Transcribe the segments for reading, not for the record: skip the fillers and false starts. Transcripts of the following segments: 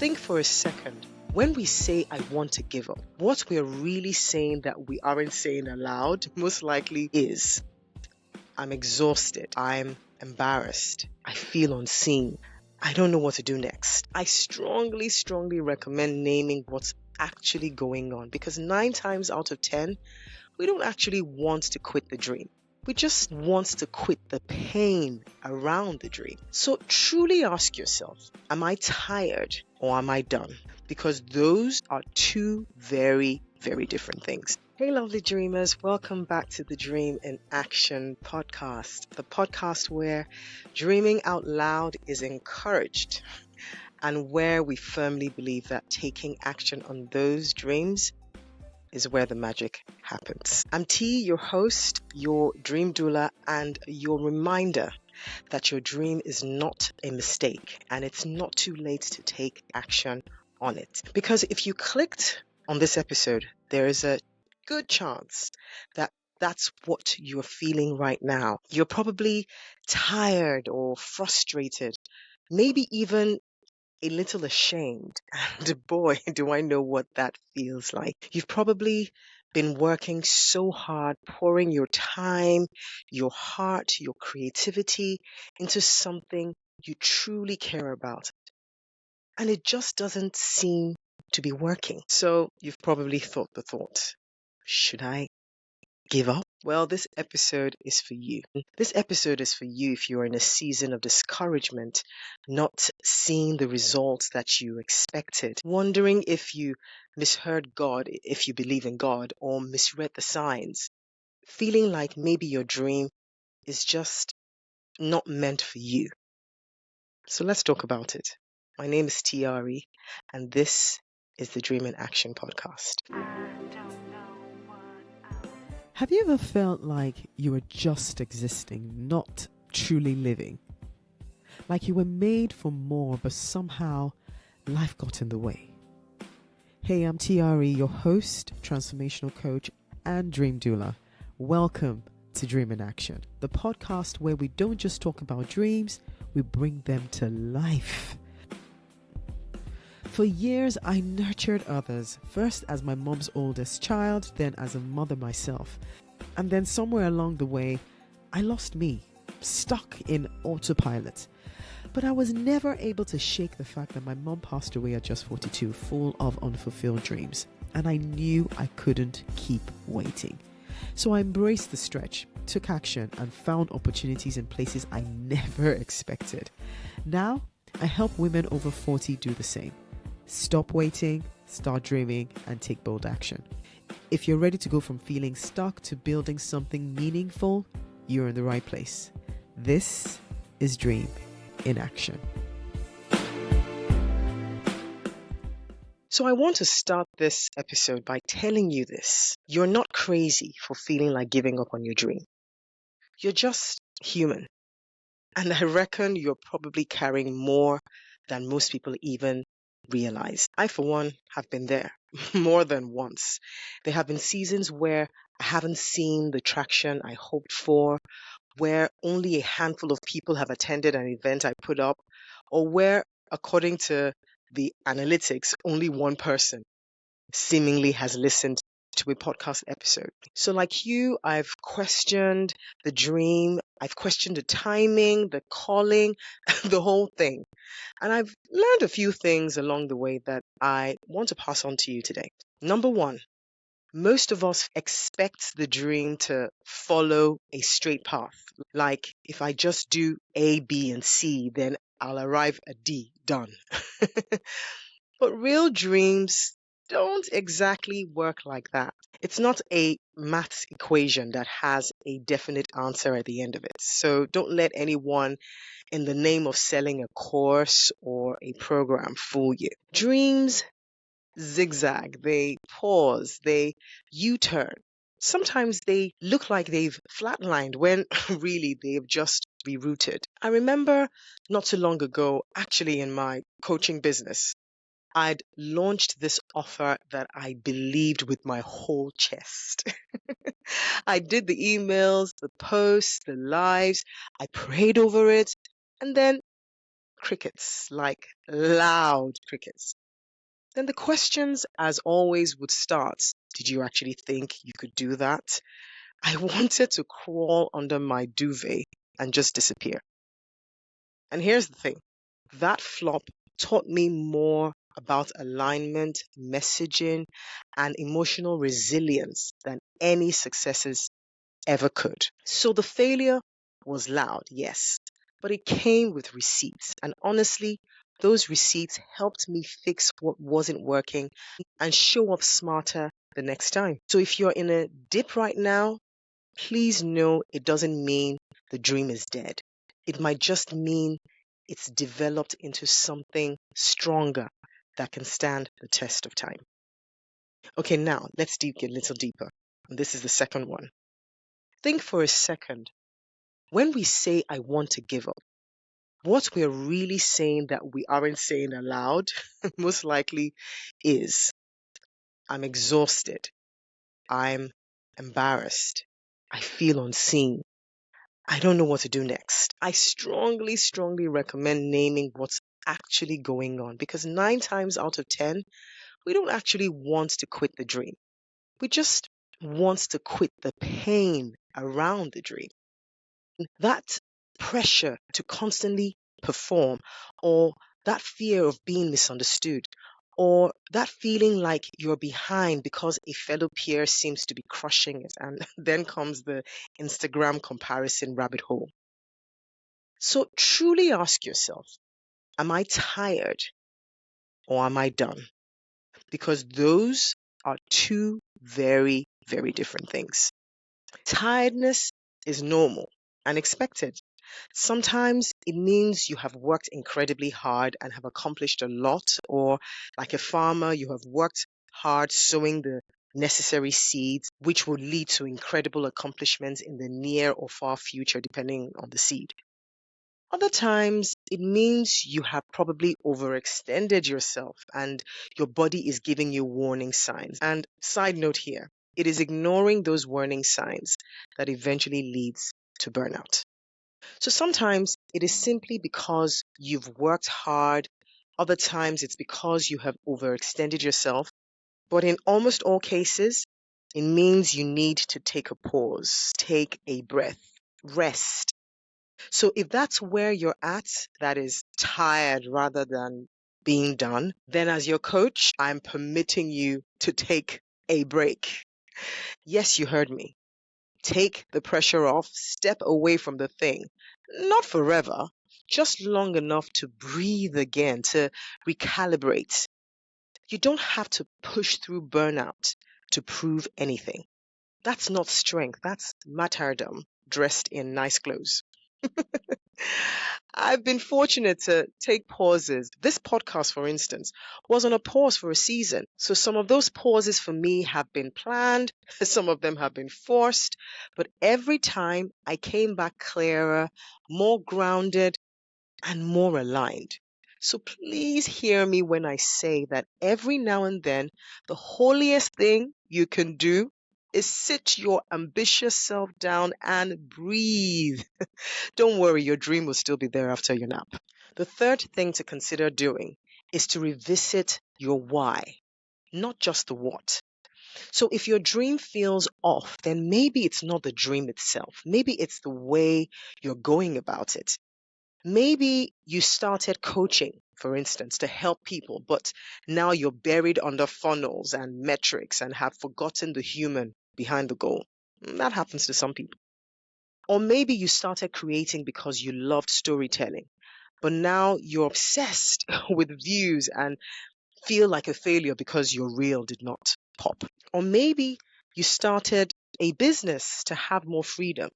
Think for a second. When we say, I want to give up, what we're really saying that we aren't saying aloud, most likely is, I'm exhausted. I'm embarrassed. I feel unseen. I don't know what to do next. I strongly, strongly recommend naming what's actually going on, because 9 times out of 10, we don't actually want to quit the dream. We just want to quit the pain around the dream. So truly ask yourself, am I tired or am I done? Because those are two very, very different things. Hey, lovely dreamers. Welcome back to the Dream in Action podcast, the podcast where dreaming out loud is encouraged and where we firmly believe that taking action on those dreams is where the magic happens. I'm T, your host, your dream doula, and your reminder that your dream is not a mistake and it's not too late to take action on it. Because if you clicked on this episode, there is a good chance that that's what you're feeling right now. You're probably tired or frustrated, maybe even a little ashamed. And boy, do I know what that feels like. You've probably been working so hard, pouring your time, your heart, your creativity into something you truly care about. And it just doesn't seem to be working. So you've probably thought the thought, should I give up? Well, this episode is for you. This episode is for you if you're in a season of discouragement, not seeing the results that you expected, wondering if you misheard God, if you believe in God, or misread the signs, feeling like maybe your dream is just not meant for you. So let's talk about it. My name is Tiari, and this is the Dream in Action podcast. Have you ever felt like you were just existing, not truly living? Like you were made for more, but somehow life got in the way? Hey, I'm Tiari, your host, transformational coach, and dream doula. Welcome to Dream in Action, the podcast where we don't just talk about dreams, we bring them to life. For years, I nurtured others, first as my mom's oldest child, then as a mother myself. And then somewhere along the way, I lost me, stuck in autopilot. But I was never able to shake the fact that my mom passed away at just 42, full of unfulfilled dreams. And I knew I couldn't keep waiting. So I embraced the stretch, took action, and found opportunities in places I never expected. Now, I help women over 40 do the same. Stop waiting, start dreaming, and take bold action. If you're ready to go from feeling stuck to building something meaningful, you're in the right place. This is Dream in Action. So I want to start this episode by telling you this. You're not crazy for feeling like giving up on your dream. You're just human. And I reckon you're probably carrying more than most people even realize. I, for one, have been there more than once. There have been seasons where I haven't seen the traction I hoped for, where only a handful of people have attended an event I put up, or where, according to the analytics, only one person seemingly has listened to a podcast episode. So like you, I've questioned the dream, I've questioned the timing, the calling, the whole thing. And I've learned a few things along the way that I want to pass on to you today. Number one, most of us expect the dream to follow a straight path. Like if I just do A, B, and C, then I'll arrive at D, done. But real dreams don't exactly work like that. It's not a maths equation that has a definite answer at the end of it. So don't let anyone in the name of selling a course or a program fool you. Dreams zigzag, they pause, they U-turn. Sometimes they look like they've flatlined when really they've just rerouted. I remember not too long ago, actually in my coaching business, I'd launched this offer that I believed with my whole chest. I did the emails, the posts, the lives, I prayed over it, and then crickets, like loud crickets. Then the questions, as always, would start. Did you actually think you could do that? I wanted to crawl under my duvet and just disappear. And here's the thing, that flop taught me more about alignment, messaging, and emotional resilience than any successes ever could. So the failure was loud, yes, but it came with receipts. And honestly, those receipts helped me fix what wasn't working and show up smarter the next time. So if you're in a dip right now, please know it doesn't mean the dream is dead. It might just mean it's developed into something stronger that can stand the test of time. Okay, now let's dig a little deeper. And this is the second one. Think for a second. When we say, I want to give up, what we're really saying that we aren't saying aloud, most likely, is I'm exhausted. I'm embarrassed. I feel unseen. I don't know what to do next. I strongly, strongly recommend naming what's actually going on because 9 times out of 10, we don't actually want to quit the dream. We just want to quit the pain around the dream. That pressure to constantly perform, or that fear of being misunderstood, or that feeling like you're behind because a fellow peer seems to be crushing it. And then comes the Instagram comparison rabbit hole. So truly ask yourself, am I tired or am I done? Because those are two very, very different things. Tiredness is normal and expected. Sometimes it means you have worked incredibly hard and have accomplished a lot, or like a farmer, you have worked hard sowing the necessary seeds, which will lead to incredible accomplishments in the near or far future, depending on the seed. Other times, it means you have probably overextended yourself and your body is giving you warning signs. And side note here, it is ignoring those warning signs that eventually leads to burnout. So sometimes it is simply because you've worked hard. Other times it's because you have overextended yourself. But in almost all cases, it means you need to take a pause, take a breath, rest. So if that's where you're at, that is tired rather than being done, then as your coach, I'm permitting you to take a break. Yes, you heard me. Take the pressure off, step away from the thing. Not forever, just long enough to breathe again, to recalibrate. You don't have to push through burnout to prove anything. That's not strength, that's martyrdom dressed in nice clothes. I've been fortunate to take pauses. This podcast, for instance, was on a pause for a season. So some of those pauses for me have been planned, some of them have been forced, but every time I came back clearer, more grounded, and more aligned. So please hear me when I say that every now and then, the holiest thing you can do is sit your ambitious self down and breathe. Don't worry, your dream will still be there after your nap. The third thing to consider doing is to revisit your why, not just the what. So if your dream feels off, then maybe it's not the dream itself. Maybe it's the way you're going about it. Maybe you started coaching, for instance, to help people, but now you're buried under funnels and metrics and have forgotten the human behind the goal. That happens to some people. Or maybe you started creating because you loved storytelling, but now you're obsessed with views and feel like a failure because your reel did not pop. Or maybe you started a business to have more freedom,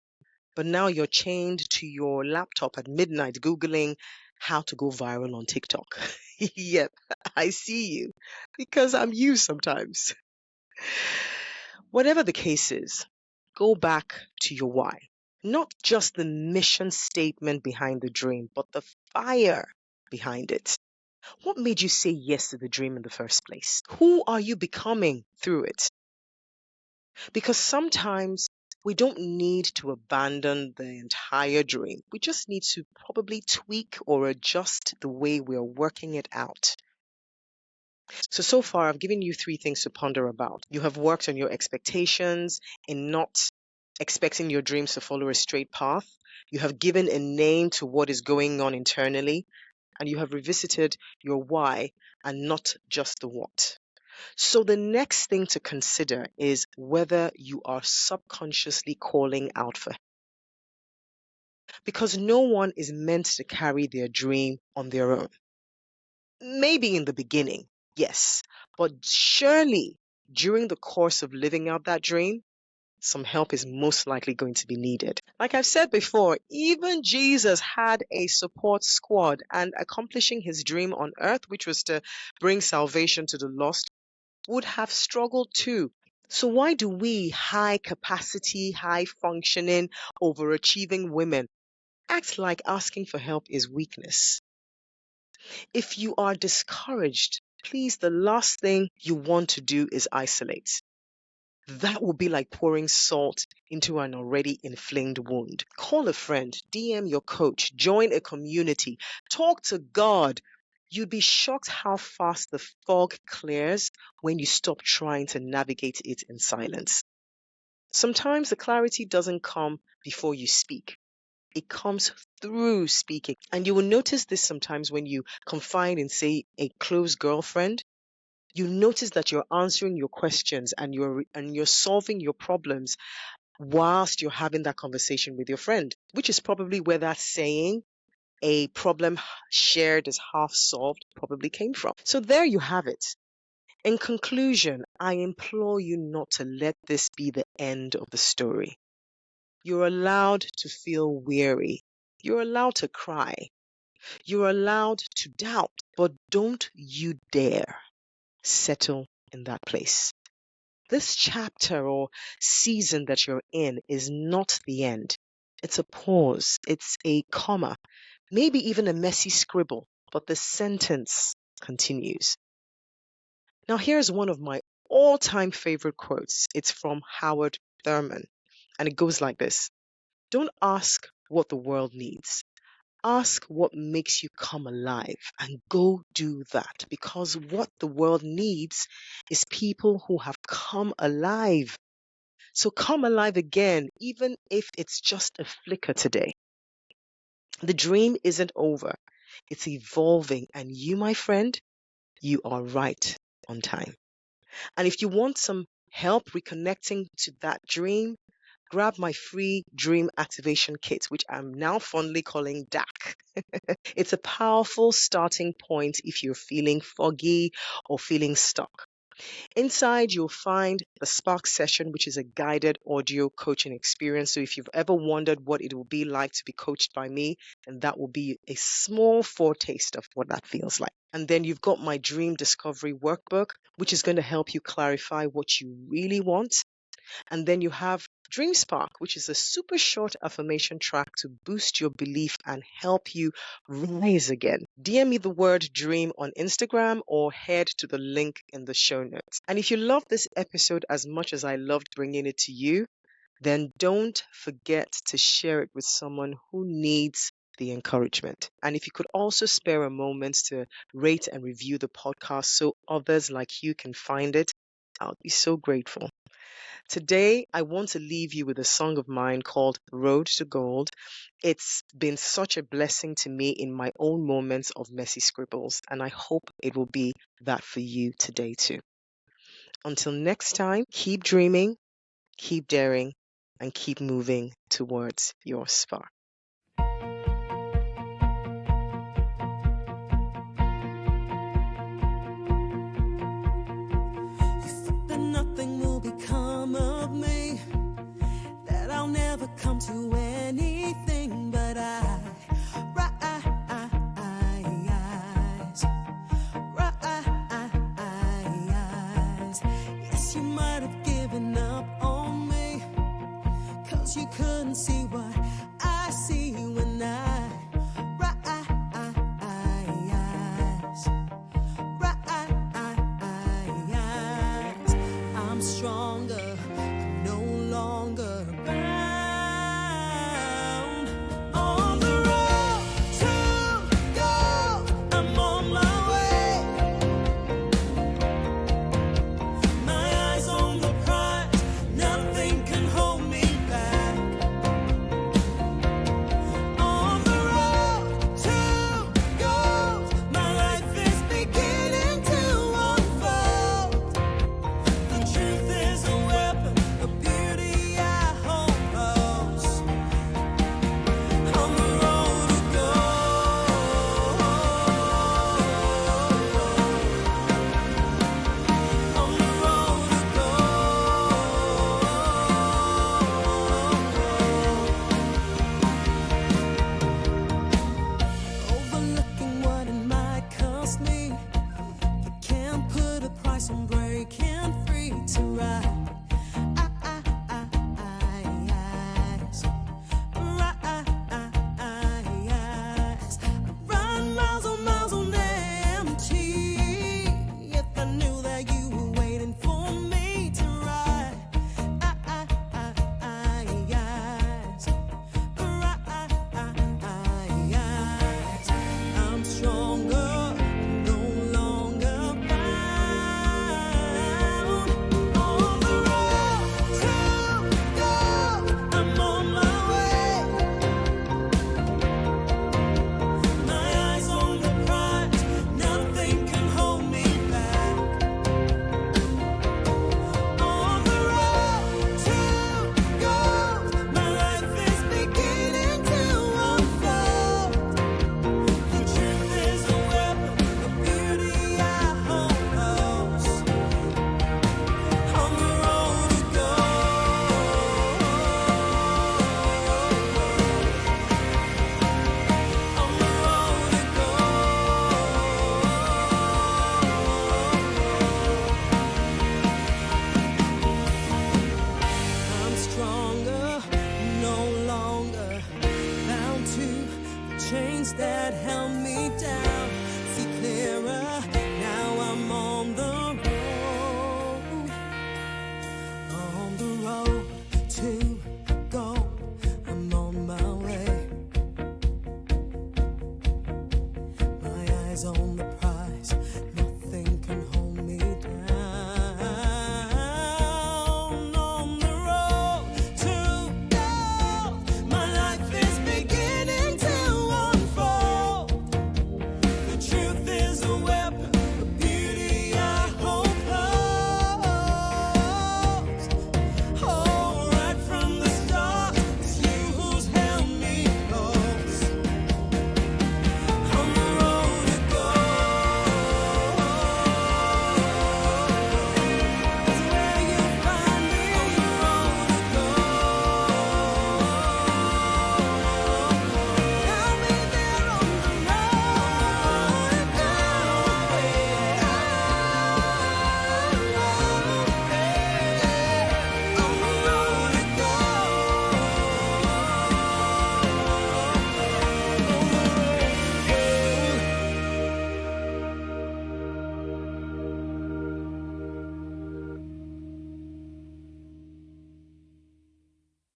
but now you're chained to your laptop at midnight Googling how to go viral on TikTok. Yep, I see you because I'm you sometimes. Whatever the case is, go back to your why. Not just the mission statement behind the dream, but the fire behind it. What made you say yes to the dream in the first place? Who are you becoming through it? Because sometimes We don't need to abandon the entire dream. We just need to probably tweak or adjust the way we are working it out. So far, I've given you 3 things to ponder about. You have worked on your expectations in not expecting your dreams to follow a straight path. You have given a name to what is going on internally, and you have revisited your why and not just the what. So the next thing to consider is whether you are subconsciously calling out for help. Because no one is meant to carry their dream on their own. Maybe in the beginning, yes, but surely during the course of living out that dream, some help is most likely going to be needed. Like I've said before, even Jesus had a support squad, and accomplishing his dream on earth, which was to bring salvation to the lost, would have struggled too. So why do we high capacity, high functioning, overachieving women act like asking for help is weakness? If you are discouraged, please, the last thing you want to do is isolate. That will be like pouring salt into an already inflamed wound. Call a friend, DM your coach, join a community, talk to God. You'd be shocked how fast the fog clears when you stop trying to navigate it in silence. Sometimes the clarity doesn't come before you speak. It comes through speaking. And you will notice this sometimes when you confide in, say, a close girlfriend. You notice that you're answering your questions and you're solving your problems whilst you're having that conversation with your friend, which is probably where that saying, a problem shared is half solved, probably came from. So there you have it. In conclusion, I implore you not to let this be the end of the story. You're allowed to feel weary. You're allowed to cry. You're allowed to doubt, but don't you dare settle in that place. This chapter or season that you're in is not the end. It's a pause. It's a comma, maybe even a messy scribble, but the sentence continues. Now, here's one of my all-time favorite quotes. It's from Howard Thurman, and it goes like this. Don't ask what the world needs. Ask what makes you come alive and go do that, because what the world needs is people who have come alive. So come alive again, even if it's just a flicker today. The dream isn't over. It's evolving, and you, my friend, you are right on time. And if you want some help reconnecting to that dream, grab my free dream activation kit, which I'm now fondly calling DAC. It's a powerful starting point if you're feeling foggy or feeling stuck. Inside, you'll find the Spark session, which is a guided audio coaching experience. So if you've ever wondered what it will be like to be coached by me, then that will be a small foretaste of what that feels like. And then you've got my Dream Discovery Workbook, which is going to help you clarify what you really want. And then you have Dream Spark, which is a super short affirmation track to boost your belief and help you rise again. DM me the word dream on Instagram or head to the link in the show notes. And if you love this episode as much as I loved bringing it to you, then don't forget to share it with someone who needs the encouragement. And if you could also spare a moment to rate and review the podcast so others like you can find it, I'll be so grateful. Today, I want to leave you with a song of mine called Road to Gold. It's been such a blessing to me in my own moments of messy scribbles, and I hope it will be that for you today too. Until next time, keep dreaming, keep daring, and keep moving towards your spark. You think that nothing will become of me, that I'll never come to anything, but I rise. Yes, you might have given up on me, 'cause you couldn't see what I see when I rise. I'm stronger, I'm no longer twice and breaking free to ride.